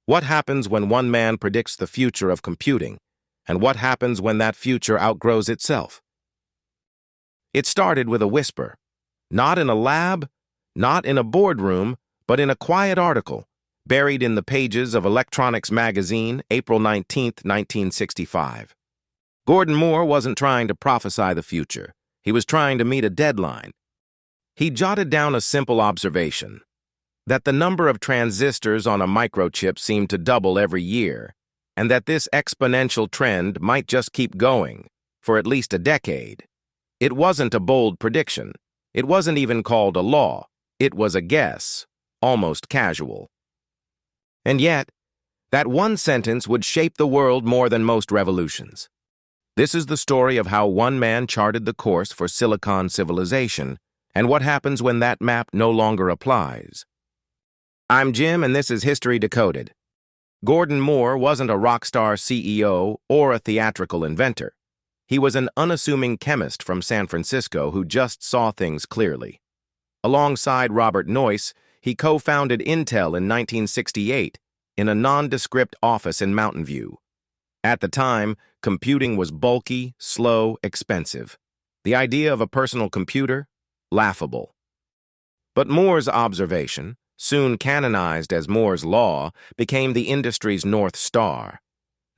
What happens when one man predicts the future of computing? And what happens when that future outgrows itself? It started with a whisper. Not in a lab, not in a boardroom, but in a quiet article, buried in the pages of Electronics magazine, April 19, 1965. Gordon Moore wasn't trying to prophesy the future. He was trying to meet a deadline. He jotted down a simple observation, that the number of transistors on a microchip seemed to double every year, and that this exponential trend might just keep going for at least a decade. It wasn't a bold prediction. It wasn't even called a law. It was a guess, almost casual. And yet, that one sentence would shape the world more than most revolutions. This is the story of how one man charted the course for Silicon civilization, and what happens when that map no longer applies. I'm Jim, and this is History Decoded. Gordon Moore wasn't a rock star CEO or a theatrical inventor. He was an unassuming chemist from San Francisco who just saw things clearly. Alongside Robert Noyce, he co-founded Intel in 1968 in a nondescript office in Mountain View. At the time, computing was bulky, slow, expensive. The idea of a personal computer? Laughable. But Moore's observation, soon canonized as Moore's Law, became the industry's North Star.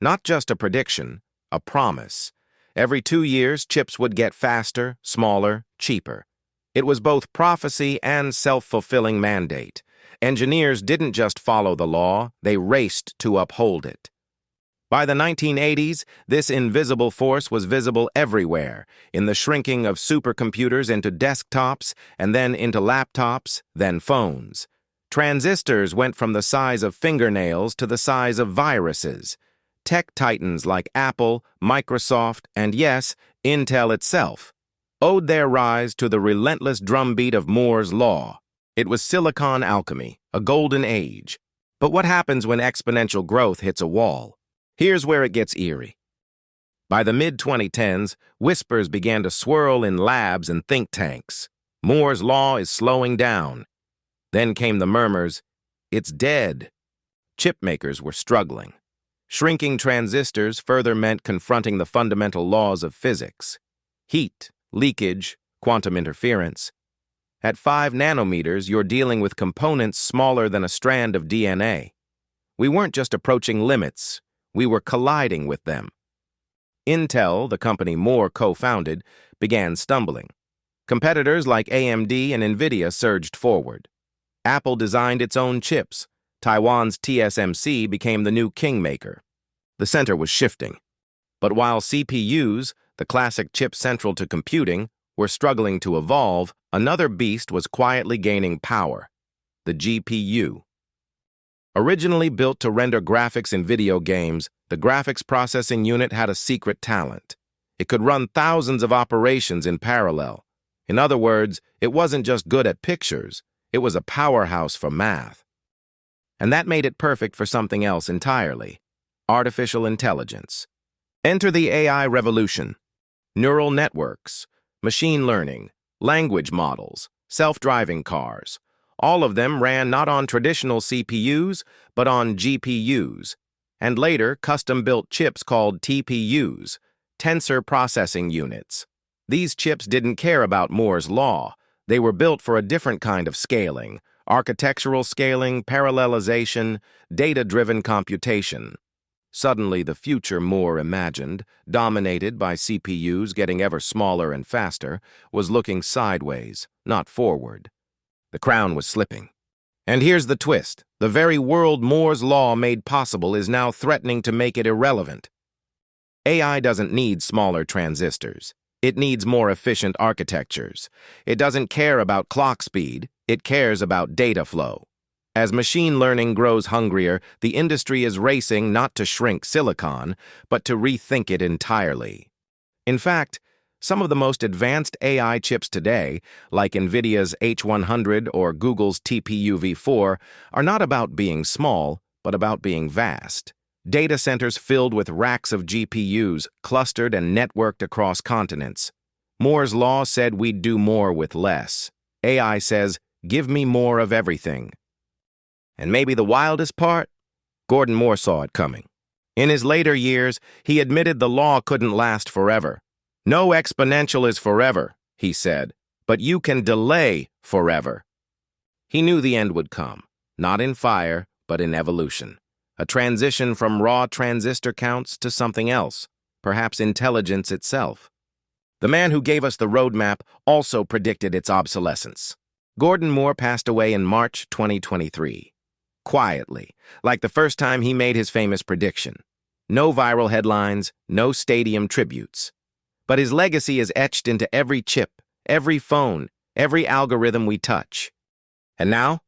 Not just a prediction, a promise. Every 2 years, chips would get faster, smaller, cheaper. It was both prophecy and self-fulfilling mandate. Engineers didn't just follow the law, they raced to uphold it. By the 1980s, this invisible force was visible everywhere, in the shrinking of supercomputers into desktops, and then into laptops, then phones. Transistors went from the size of fingernails to the size of viruses. Tech titans like Apple, Microsoft, and yes, Intel itself, owed their rise to the relentless drumbeat of Moore's Law. It was silicon alchemy, a golden age. But what happens when exponential growth hits a wall? Here's where it gets eerie. By the mid-2010s, whispers began to swirl in labs and think tanks. Moore's Law is slowing down. Then came the murmurs, it's dead. Chip makers were struggling. Shrinking transistors further meant confronting the fundamental laws of physics. Heat, leakage, quantum interference. At 5 nanometers, you're dealing with components smaller than a strand of DNA. We weren't just approaching limits, we were colliding with them. Intel, the company Moore co-founded, began stumbling. Competitors like AMD and NVIDIA surged forward. Apple designed its own chips. Taiwan's TSMC became the new kingmaker. The center was shifting. But while CPUs, the classic chip central to computing, were struggling to evolve, another beast was quietly gaining power: the GPU. Originally built to render graphics in video games, the graphics processing unit had a secret talent. It could run thousands of operations in parallel. In other words, it wasn't just good at pictures, it was a powerhouse for math. And that made it perfect for something else entirely: artificial intelligence. Enter the AI revolution. Neural networks, machine learning, language models, self-driving cars. All of them ran not on traditional CPUs, but on GPUs, and later custom-built chips called TPUs, tensor processing units. These chips didn't care about Moore's Law. They were built for a different kind of scaling: architectural scaling, parallelization, data-driven computation. Suddenly, the future Moore imagined, dominated by CPUs getting ever smaller and faster, was looking sideways, not forward. The crown was slipping. And here's the twist: the very world Moore's Law made possible is now threatening to make it irrelevant. AI doesn't need smaller transistors. It needs more efficient architectures. It doesn't care about clock speed. It cares about data flow. As machine learning grows hungrier, the industry is racing not to shrink silicon, but to rethink it entirely. In fact, some of the most advanced AI chips today, like NVIDIA's H100 or Google's TPU v4, are not about being small, but about being vast. Data centers filled with racks of GPUs, clustered and networked across continents. Moore's Law said we'd do more with less. AI says, give me more of everything. And maybe the wildest part? Gordon Moore saw it coming. In his later years, he admitted the law couldn't last forever. No exponential is forever, he said, but you can delay forever. He knew the end would come, not in fire, but in evolution. A transition from raw transistor counts to something else, perhaps intelligence itself. The man who gave us the roadmap also predicted its obsolescence. Gordon Moore passed away in March 2023. Quietly, like the first time he made his famous prediction. No viral headlines, no stadium tributes. But his legacy is etched into every chip, every phone, every algorithm we touch. And now,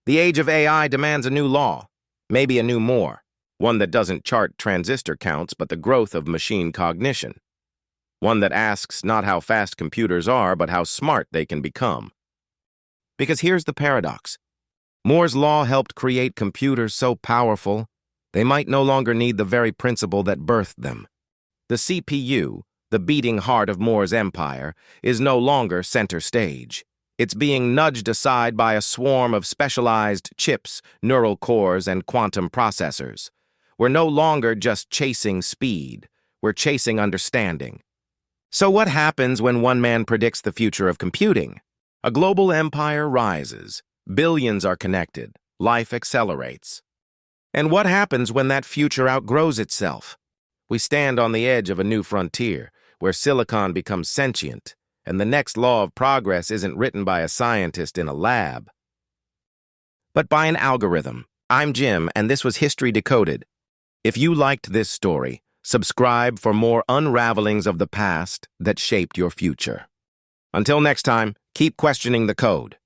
the age of AI demands a new law, maybe a new Moore, one that doesn't chart transistor counts but the growth of machine cognition. One that asks not how fast computers are, but how smart they can become. Because here's the paradox. Moore's law helped create computers so powerful, they might no longer need the very principle that birthed them. The CPU, the beating heart of Moore's empire, is no longer center stage. It's being nudged aside by a swarm of specialized chips, neural cores, and quantum processors. We're no longer just chasing speed. We're chasing understanding. So what happens when one man predicts the future of computing? A global empire rises. Billions are connected. Life accelerates. And what happens when that future outgrows itself? We stand on the edge of a new frontier, where silicon becomes sentient, and the next law of progress isn't written by a scientist in a lab, but by an algorithm. I'm Jim, and this was History Decoded. If you liked this story, subscribe for more unravelings of the past that shaped your future. Until next time, keep questioning the code.